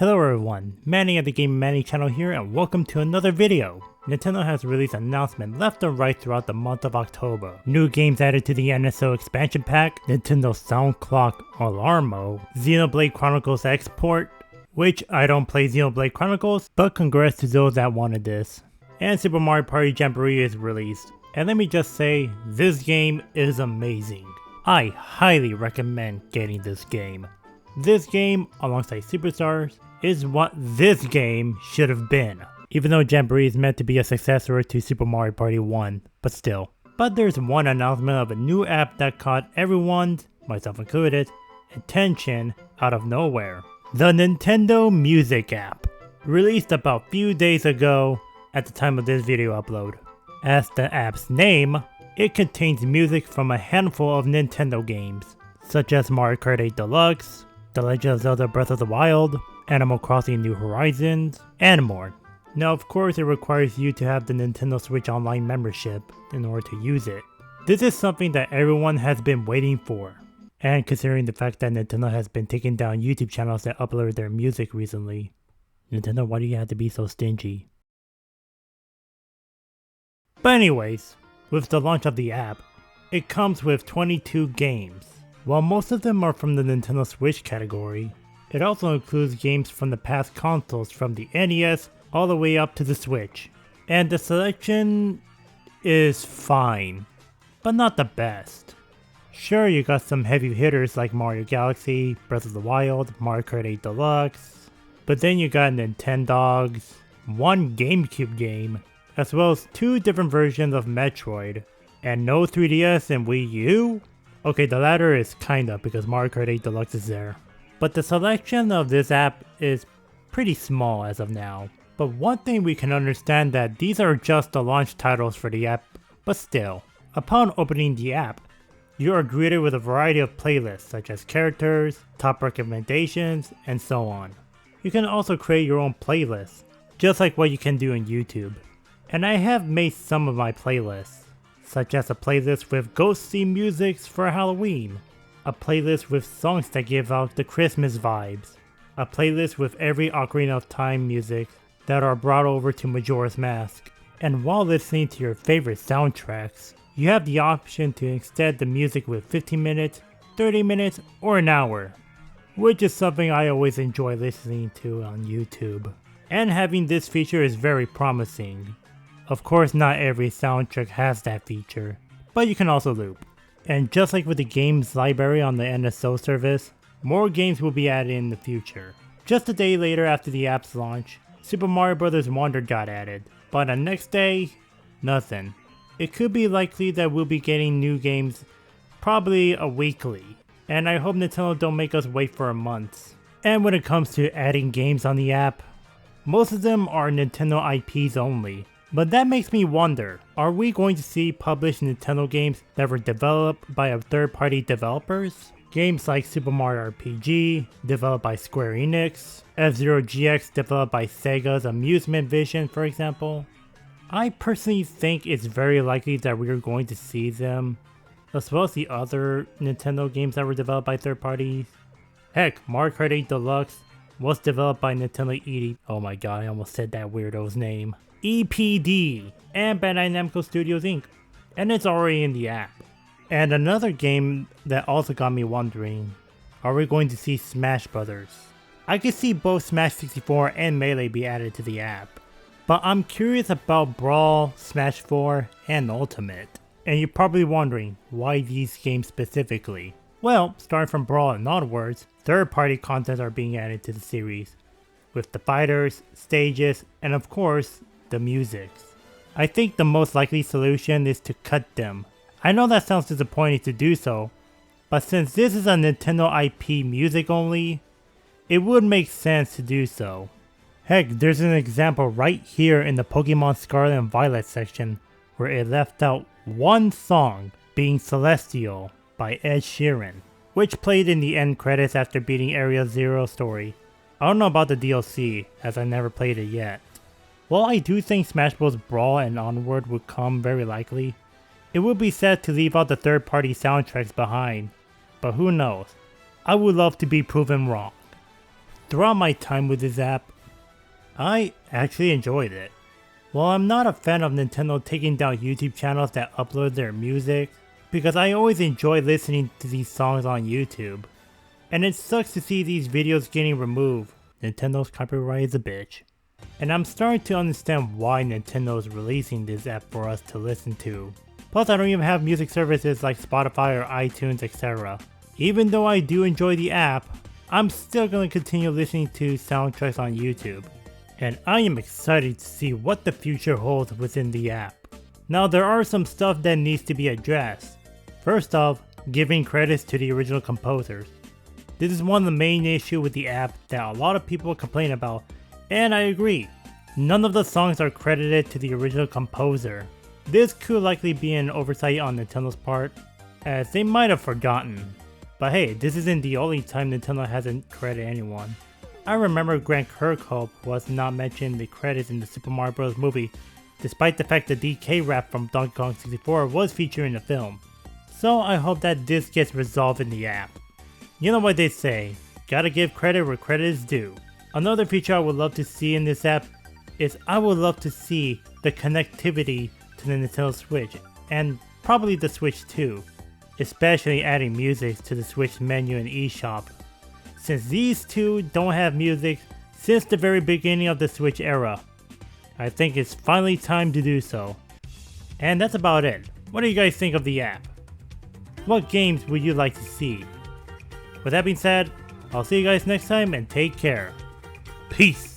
Hello everyone, Manny at the Game Manny channel here and welcome to another video. Nintendo has released announcements left and right throughout the month of October. New games added to the NSO expansion pack, Nintendo Sound Clock Alarm Mode, Xenoblade Chronicles Export, which I don't play Xenoblade Chronicles, but congrats to those that wanted this. And Super Mario Party Jamboree is released. And let me just say, this game is amazing. I highly recommend getting this game. This game, alongside Superstars, is what this game should have been. Even though Jamboree is meant to be a successor to Super Mario Party 1, but still. But there's one announcement of a new app that caught everyone's, myself included, attention out of nowhere. The Nintendo Music app, released about few days ago at the time of this video upload. As the app's name, it contains music from a handful of Nintendo games, such as Mario Kart 8 Deluxe, The Legend of Zelda Breath of the Wild, Animal Crossing New Horizons, and more. Now of course it requires you to have the Nintendo Switch Online membership in order to use it. This is something that everyone has been waiting for. And considering the fact that Nintendo has been taking down YouTube channels that upload their music recently, Nintendo, why do you have to be so stingy? But anyways, with the launch of the app, it comes with 22 games. While most of them are from the Nintendo Switch category, it also includes games from the past consoles from the NES all the way up to the Switch. And the selection is fine, but not the best. Sure, you got some heavy hitters like Mario Galaxy, Breath of the Wild, Mario Kart 8 Deluxe, but then you got Nintendogs, one GameCube game, as well as two different versions of Metroid, and no 3DS and Wii U? Okay, the latter is kinda because Mario Kart 8 Deluxe is there. But the selection of this app is pretty small as of now. But one thing we can understand that these are just the launch titles for the app, but still. Upon opening the app, you are greeted with a variety of playlists such as characters, top recommendations, and so on. You can also create your own playlists, just like what you can do in YouTube. And I have made some of my playlists, such as a playlist with ghostly musics for Halloween, a playlist with songs that give out the Christmas vibes, a playlist with every Ocarina of Time music that are brought over to Majora's Mask. And while listening to your favorite soundtracks, you have the option to extend the music with 15 minutes, 30 minutes, or an hour, which is something I always enjoy listening to on YouTube. And having this feature is very promising. Of course, not every soundtrack has that feature, but you can also loop. And just like with the games library on the NSO service, more games will be added in the future. Just a day later after the app's launch, Super Mario Bros. Wonder got added, but the next day, nothing. It could be likely that we'll be getting new games probably a weekly, and I hope Nintendo don't make us wait for a month. And when it comes to adding games on the app, most of them are Nintendo IPs only. But that makes me wonder, are we going to see published Nintendo games that were developed by third-party developers? Games like Super Mario RPG, developed by Square Enix, F-Zero GX developed by Sega's Amusement Vision, for example. I personally think it's very likely that we're going to see them, as well as the other Nintendo games that were developed by third parties. Heck, Mario Kart 8 Deluxe was developed by Nintendo oh my god, I almost said that weirdo's name. EPD and Bandai Namco Studios Inc. And it's already in the app. And another game that also got me wondering, are we going to see Smash Brothers? I could see both Smash 64 and Melee be added to the app, but I'm curious about Brawl, Smash 4, and Ultimate. And you're probably wondering, why these games specifically? Well, starting from Brawl and onwards, third-party content are being added to the series, with the fighters, stages, and of course, the musics. I think the most likely solution is to cut them. I know that sounds disappointing to do so, but since this is a Nintendo IP music only, it would make sense to do so. Heck, there's an example right here in the Pokemon Scarlet and Violet section where it left out one song, being Celestial by Ed Sheeran, which played in the end credits after beating Area Zero story. I don't know about the DLC, as I never played it yet. While I do think Smash Bros. Brawl and onward would come very likely, it would be sad to leave out the third-party soundtracks behind, but who knows. I would love to be proven wrong. Throughout my time with this app, I actually enjoyed it. While I'm not a fan of Nintendo taking down YouTube channels that upload their music, because I always enjoy listening to these songs on YouTube, and it sucks to see these videos getting removed. Nintendo's copyright is a bitch. And I'm starting to understand why Nintendo is releasing this app for us to listen to. Plus I don't even have music services like Spotify or iTunes, etc. Even though I do enjoy the app, I'm still going to continue listening to soundtracks on YouTube. And I am excited to see what the future holds within the app. Now there are some stuff that needs to be addressed. First off, giving credits to the original composers. This is one of the main issues with the app that a lot of people complain about, and I agree. None of the songs are credited to the original composer. This could likely be an oversight on Nintendo's part, as they might have forgotten. But hey, this isn't the only time Nintendo hasn't credited anyone. I remember Grant Kirkhope was not mentioned in the credits in the Super Mario Bros. Movie, despite the fact the DK rap from Donkey Kong 64 was featured in the film. So I hope that this gets resolved in the app. You know what they say, gotta give credit where credit is due. Another feature I would love to see in this app is I would love to see the connectivity to the Nintendo Switch, and probably the Switch too, especially adding music to the Switch menu and eShop. Since these two don't have music since the very beginning of the Switch era, I think it's finally time to do so. And that's about it. What do you guys think of the app? What games would you like to see? With that being said, I'll see you guys next time and take care. Peace!